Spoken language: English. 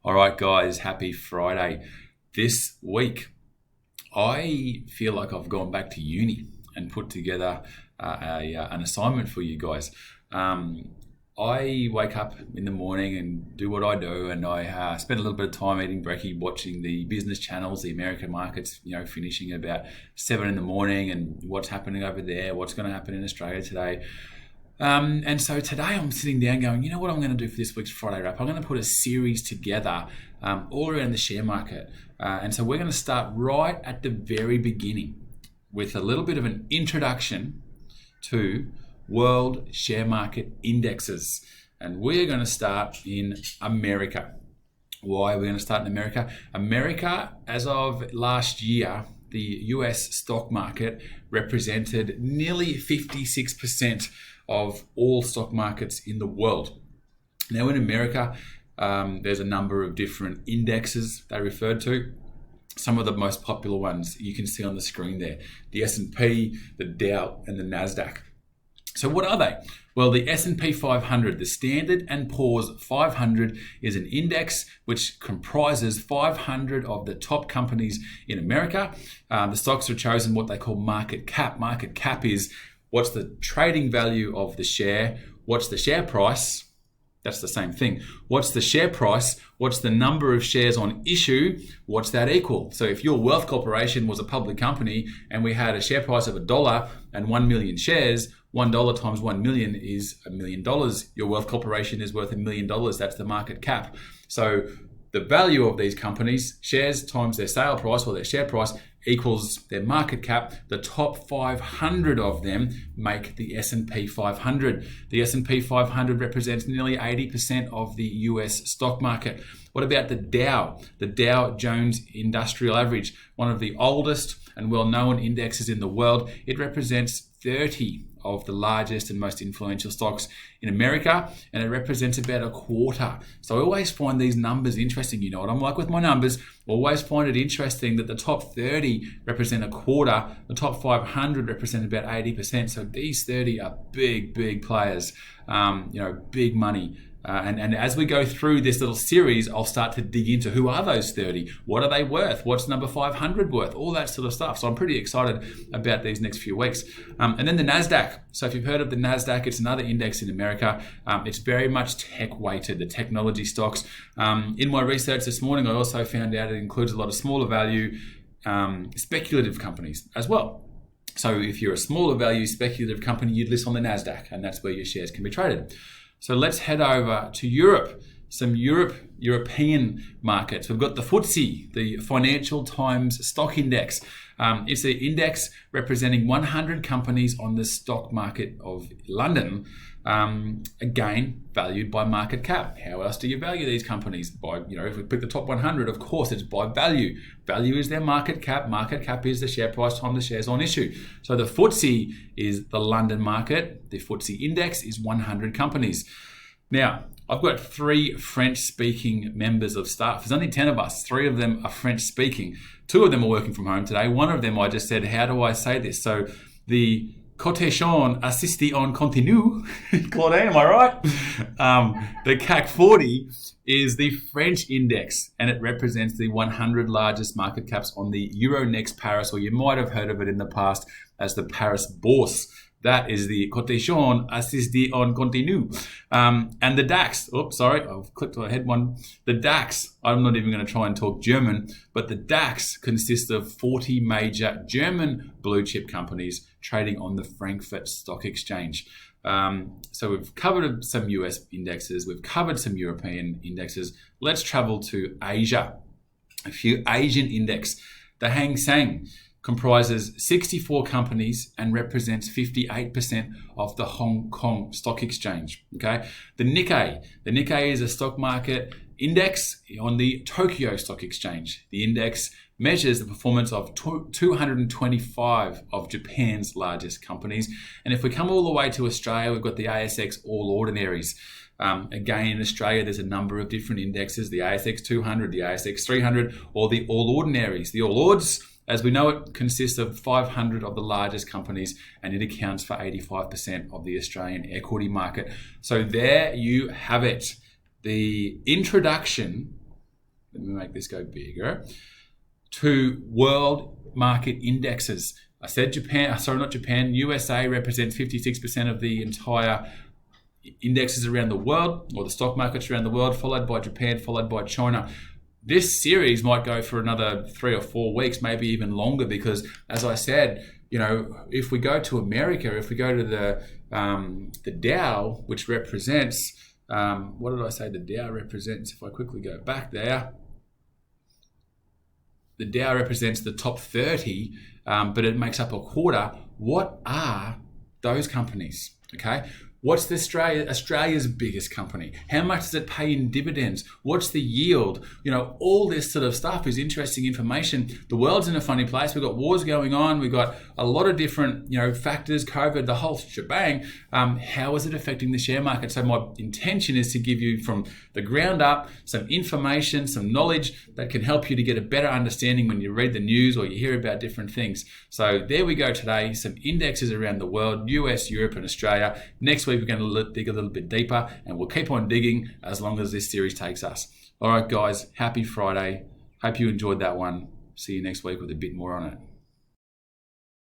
All right, guys, happy Friday. This week, I feel like I've gone back to uni and put together an assignment for you guys. I wake up in the morning and do what I do, and I spend a little bit of time eating brekkie, watching the business channels, the American markets, finishing about 7 in the morning, and what's happening over there, what's going to happen in Australia today. And so today I'm sitting down going, you know what I'm going to do for this week's Friday wrap? I'm going to put a series together all around the share market. And so we're going to start right at the very beginning with a little bit of an introduction to world share market indexes. And we're going to start in America. Why are we going to start in America? America, as of last year, the US stock market represented nearly 56% of all stock markets in the world. Now in America, there's a number of different indexes they referred to. Some of the most popular ones you can see on the screen there: the S&P, the Dow, and the NASDAQ. So what are they? Well, the S&P 500, the Standard & Poor's 500, is an index which comprises 500 of the top companies in America. The stocks are chosen what they call market cap. Market cap is what's the trading value of the share, what's the share price. That's the same thing. What's the share price? What's the number of shares on issue? What's that equal? So if your Wealth Corporation was a public company and we had a share price of $1 and 1 million shares, $1 times 1 million is $1 million. Your Wealth Corporation is worth $1 million. That's the market cap. So the value of these companies, shares times their sale price or their share price, equals their market cap. The top 500 of them make the S&P 500. The S&P 500 represents nearly 80% of the US stock market. What about the Dow? The Dow Jones Industrial Average, one of the oldest and well-known indexes in the world. It represents 30 of the largest and most influential stocks in America, and it represents about a quarter. So I always find these numbers interesting. You know what I'm like with my numbers. Always find it interesting that the top 30 represent a quarter, the top 500 represent about 80%. So these 30 are big players, big money. And as we go through this little series, I'll start to dig into who are those 30, what are they worth, what's number 500 worth, all that sort of stuff. So I'm pretty excited about these next few weeks. And then the NASDAQ. So if you've heard of the NASDAQ, it's another index in America. It's very much tech weighted, the technology stocks. In my research this morning, I also found out it includes a lot of smaller value speculative companies as well. So if you're a smaller value speculative company, you'd list on the NASDAQ, and that's where your shares can be traded. So let's head over to Europe, some European markets. We've got the FTSE, the Financial Times Stock Index. It's an index representing 100 companies on the stock market of London, again, valued by market cap. How else do you value these companies? By, if we pick the top 100, of course, it's by value. Value is their market cap. Market cap is the share price times the shares on issue. So the FTSE is the London market. The FTSE index is 100 companies. Now, I've got 3 French-speaking members of staff. There's only 10 of us. 3 of them are French-speaking. 2 of them are working from home today. 1 of them, I just said, how do I say this? So the Cotation Assisté en Continu, Claudine, am I right? The CAC 40 is the French index, and it represents the 100 largest market caps on the Euronext Paris, or you might have heard of it in the past as the Paris Bourse. That is the Cotation Assisté en Continu. And the DAX, I've clicked ahead one. The DAX, I'm not even going to try and talk German, but the DAX consists of 40 major German blue chip companies trading on the Frankfurt Stock Exchange. So we've covered some US indexes, we've covered some European indexes. Let's travel to Asia. A few Asian index. The Hang Seng comprises 64 companies and represents 58% of the Hong Kong Stock Exchange. Okay, the Nikkei is a stock market index on the Tokyo Stock Exchange. The index measures the performance of 225 of Japan's largest companies. And if we come all the way to Australia, we've got the ASX All Ordinaries. Again, in Australia, there's a number of different indexes: the ASX 200, the ASX 300, or the All Ordinaries. The All Ords, as we know it, consists of 500 of the largest companies, and it accounts for 85% of the Australian equity market. So there you have it. the introduction, let me make this go bigger, to world market indexes. I said Japan, sorry, not Japan, USA represents 56% of the entire indexes around the world, or the stock markets around the world, followed by Japan, followed by China. This series might go for another 3 or 4 weeks, maybe even longer, because as I said, if we go to America, if we go to the Dow, which represents, what did I say the Dow represents? If I quickly go back there, the Dow represents the top 30, but it makes up a quarter. What are those companies? Okay. What's Australia's biggest company? How much does it pay in dividends? What's the yield? All this sort of stuff is interesting information. The world's in a funny place. We've got wars going on. We've got a lot of different, factors, COVID, the whole shebang. How is it affecting the share market? So my intention is to give you from the ground up some information, some knowledge that can help you to get a better understanding when you read the news or you hear about different things. So there we go today. Some indexes around the world, US, Europe, and Australia. Next week, we're going to dig a little bit deeper, and we'll keep on digging as long as this series takes us. All right, guys, happy Friday. Hope you enjoyed that one. See you next week with a bit more on it.